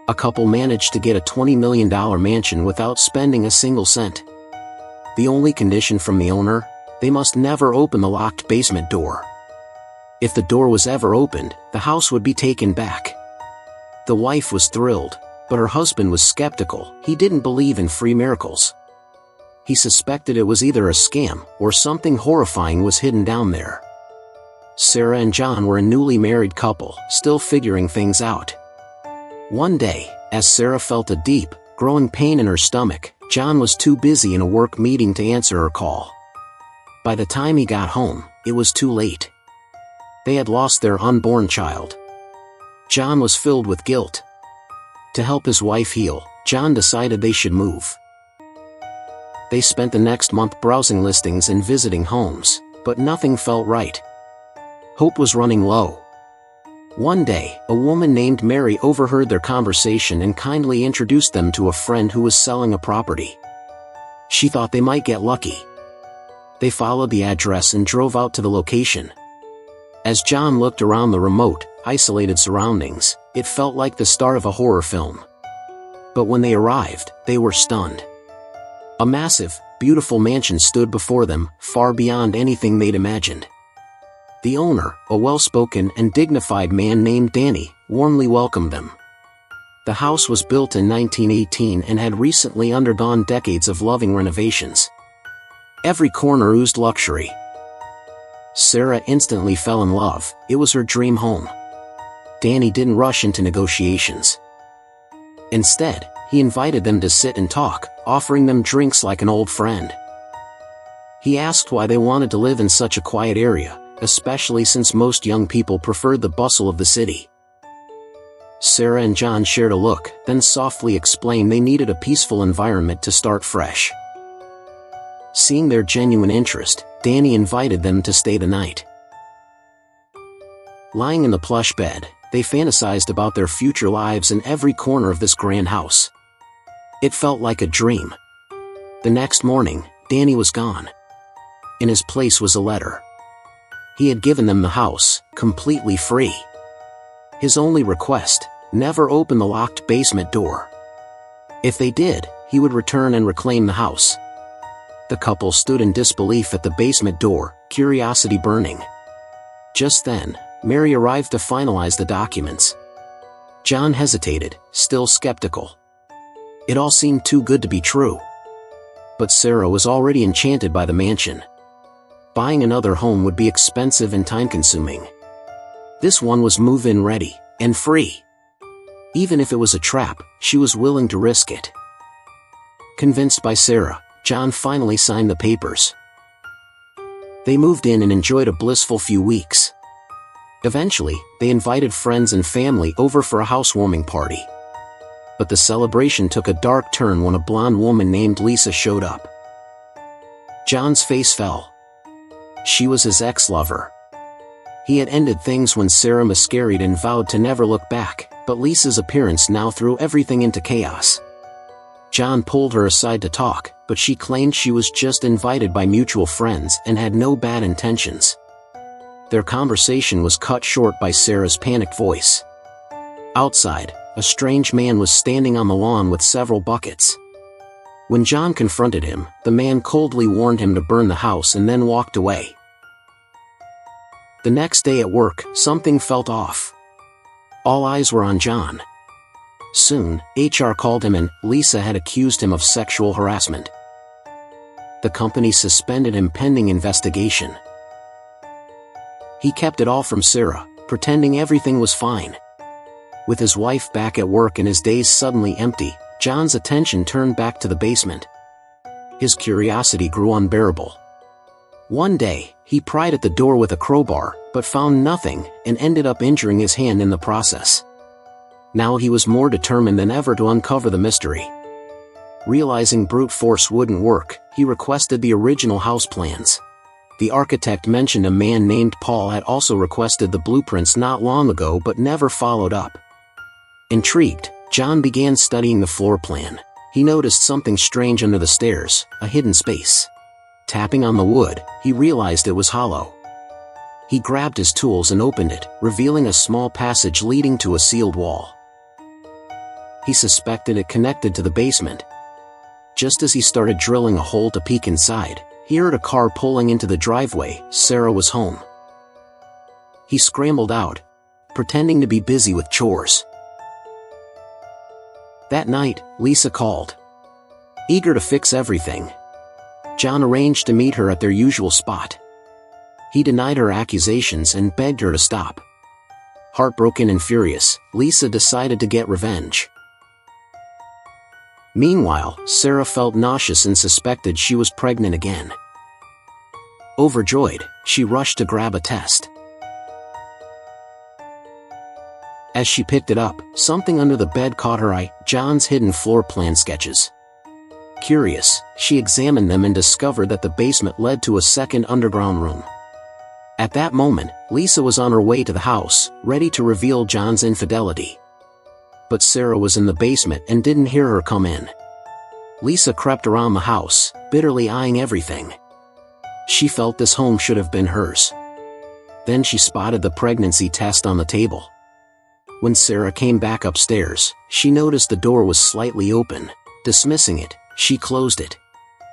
A couple managed to get a $20 million mansion without spending a single cent. The only condition from the owner? They must never open the locked basement door. If the door was ever opened, the house would be taken back. The wife was thrilled, but her husband was skeptical. He didn't believe in free miracles. He suspected it was either a scam or something horrifying was hidden down there. Sarah and John were a newly married couple, still figuring things out. One day, as Sarah felt a deep, growing pain in her stomach, John was too busy in a work meeting to answer her call. By the time he got home, it was too late. They had lost their unborn child. John was filled with guilt. To help his wife heal, John decided they should move. They spent the next month browsing listings and visiting homes, but nothing felt right. Hope was running low. One day, a woman named Mary overheard their conversation and kindly introduced them to a friend who was selling a property. She thought they might get lucky. They followed the address and drove out to the location. As John looked around the remote, isolated surroundings, it felt like the start of a horror film. But when they arrived, they were stunned. A massive, beautiful mansion stood before them, far beyond anything they'd imagined. The owner, a well-spoken and dignified man named Danny, warmly welcomed them. The house was built in 1918 and had recently undergone decades of loving renovations. Every corner oozed luxury. Sarah instantly fell in love. It was her dream home. Danny didn't rush into negotiations. Instead, he invited them to sit and talk, offering them drinks like an old friend. He asked why they wanted to live in such a quiet area, especially since most young people preferred the bustle of the city. Sarah and John shared a look, then softly explained they needed a peaceful environment to start fresh. Seeing their genuine interest, Danny invited them to stay the night. Lying in the plush bed, they fantasized about their future lives in every corner of this grand house. It felt like a dream. The next morning, Danny was gone. In his place was a letter. He had given them the house, completely free. His only request: never open the locked basement door. If they did, he would return and reclaim the house. The couple stood in disbelief at the basement door, curiosity burning. Just then, Mary arrived to finalize the documents. John hesitated, still skeptical. It all seemed too good to be true. But Sarah was already enchanted by the mansion. Buying another home would be expensive and time-consuming. This one was move-in ready, and free. Even if it was a trap, she was willing to risk it. Convinced by Sarah, John finally signed the papers. They moved in and enjoyed a blissful few weeks. Eventually, they invited friends and family over for a housewarming party. But the celebration took a dark turn when a blonde woman named Lisa showed up. John's face fell. She was his ex-lover. He had ended things when Sarah miscarried and vowed to never look back, but Lisa's appearance now threw everything into chaos. John pulled her aside to talk, but she claimed she was just invited by mutual friends and had no bad intentions. Their conversation was cut short by Sarah's panicked voice. Outside, a strange man was standing on the lawn with several buckets. When John confronted him, the man coldly warned him to burn the house and then walked away. The next day at work, something felt off. All eyes were on John. Soon, HR called him and Lisa had accused him of sexual harassment. The company suspended him pending investigation. He kept it all from Sarah, pretending everything was fine. With his wife back at work and his days suddenly empty, John's attention turned back to the basement. His curiosity grew unbearable. One day, he pried at the door with a crowbar, but found nothing, and ended up injuring his hand in the process. Now he was more determined than ever to uncover the mystery. Realizing brute force wouldn't work, he requested the original house plans. The architect mentioned a man named Paul had also requested the blueprints not long ago but never followed up. Intrigued, John began studying the floor plan. He noticed something strange under the stairs, a hidden space. Tapping on the wood, he realized it was hollow. He grabbed his tools and opened it, revealing a small passage leading to a sealed wall. He suspected it connected to the basement. Just as he started drilling a hole to peek inside, he heard a car pulling into the driveway. Sarah was home. He scrambled out, pretending to be busy with chores. That night, Lisa called. Eager to fix everything, John arranged to meet her at their usual spot. He denied her accusations and begged her to stop. Heartbroken and furious, Lisa decided to get revenge. Meanwhile, Sarah felt nauseous and suspected she was pregnant again. Overjoyed, she rushed to grab a test. As she picked it up, something under the bed caught her eye: John's hidden floor plan sketches. Curious, she examined them and discovered that the basement led to a second underground room. At that moment, Lisa was on her way to the house, ready to reveal John's infidelity. But Sarah was in the basement and didn't hear her come in. Lisa crept around the house, bitterly eyeing everything. She felt this home should have been hers. Then she spotted the pregnancy test on the table. When Sarah came back upstairs, she noticed the door was slightly open. Dismissing it, she closed it.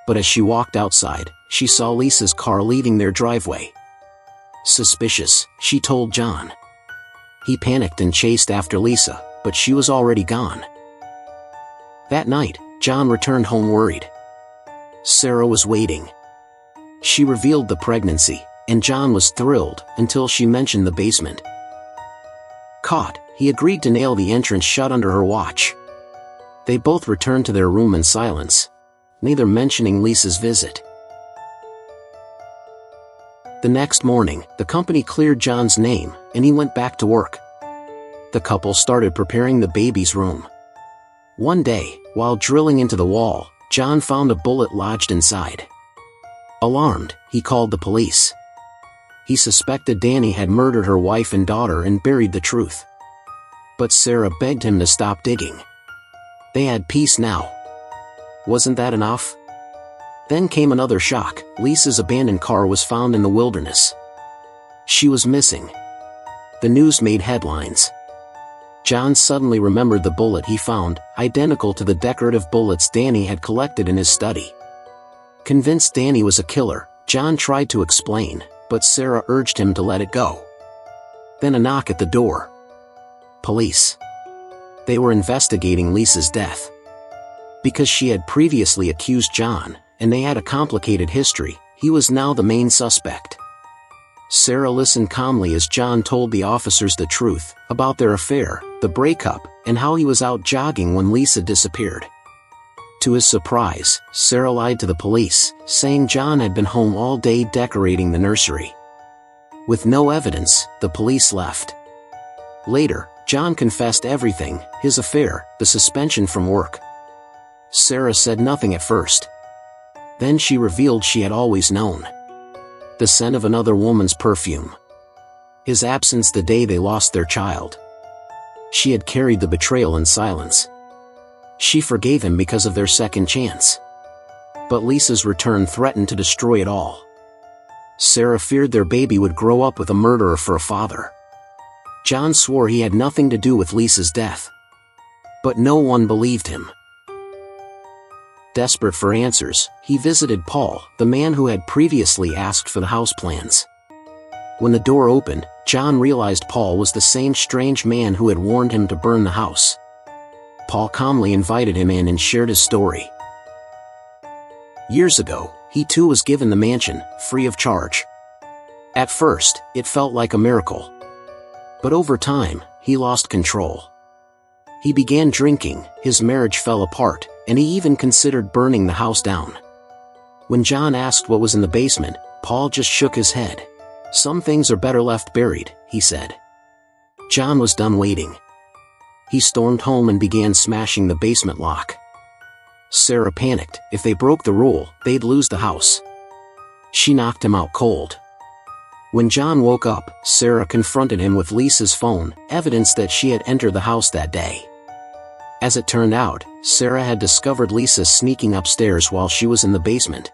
But as she walked outside, she saw Lisa's car leaving their driveway. Suspicious, she told John. He panicked and chased after Lisa, but she was already gone. That night, John returned home worried. Sarah was waiting. She revealed the pregnancy, and John was thrilled until she mentioned the basement. Caught, he agreed to nail the entrance shut under her watch. They both returned to their room in silence, neither mentioning Lisa's visit. The next morning, the company cleared John's name, and he went back to work. The couple started preparing the baby's room. One day, while drilling into the wall, John found a bullet lodged inside. Alarmed, he called the police. He suspected Danny had murdered her wife and daughter and buried the truth. But Sarah begged him to stop digging. They had peace now. Wasn't that enough? Then came another shock: Lisa's abandoned car was found in the wilderness. She was missing. The news made headlines. John suddenly remembered the bullet he found, identical to the decorative bullets Danny had collected in his study. Convinced Danny was a killer, John tried to explain, but Sarah urged him to let it go. Then a knock at the door. Police. They were investigating Lisa's death. Because she had previously accused John, and they had a complicated history, he was now the main suspect. Sarah listened calmly as John told the officers the truth about their affair, the breakup, and how he was out jogging when Lisa disappeared. To his surprise, Sarah lied to the police, saying John had been home all day decorating the nursery. With no evidence, the police left. Later, John confessed everything: his affair, the suspension from work. Sarah said nothing at first. Then she revealed she had always known. The scent of another woman's perfume. His absence the day they lost their child. She had carried the betrayal in silence. She forgave him because of their second chance. But Lisa's return threatened to destroy it all. Sarah feared their baby would grow up with a murderer for a father. John swore he had nothing to do with Lisa's death. But no one believed him. Desperate for answers, he visited Paul, the man who had previously asked for the house plans. When the door opened, John realized Paul was the same strange man who had warned him to burn the house. Paul calmly invited him in and shared his story. Years ago, he too was given the mansion, free of charge. At first, it felt like a miracle. But over time, he lost control. He began drinking, his marriage fell apart, and he even considered burning the house down. When John asked what was in the basement, Paul just shook his head. "Some things are better left buried," he said. John was done waiting. He stormed home and began smashing the basement lock. Sarah panicked. If they broke the rule, they'd lose the house. She knocked him out cold. When John woke up, Sarah confronted him with Lisa's phone, evidence that she had entered the house that day. As it turned out, Sarah had discovered Lisa sneaking upstairs while she was in the basement.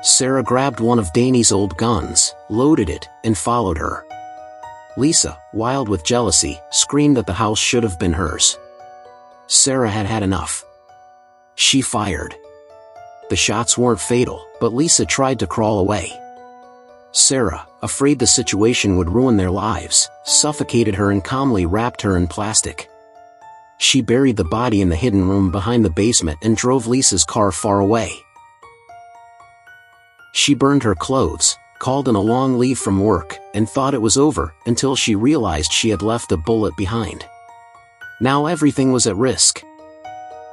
Sarah grabbed one of Danny's old guns, loaded it, and followed her. Lisa, wild with jealousy, screamed that the house should have been hers. Sarah had had enough. She fired. The shots weren't fatal, but Lisa tried to crawl away. Sarah, afraid the situation would ruin their lives, suffocated her and calmly wrapped her in plastic. She buried the body in the hidden room behind the basement and drove Lisa's car far away. She burned her clothes, called in a long leave from work, and thought it was over until she realized she had left a bullet behind. Now everything was at risk.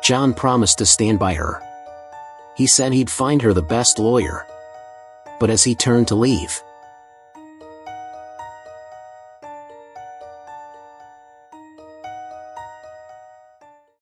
John promised to stand by her. He said he'd find her the best lawyer. But as he turned to leave,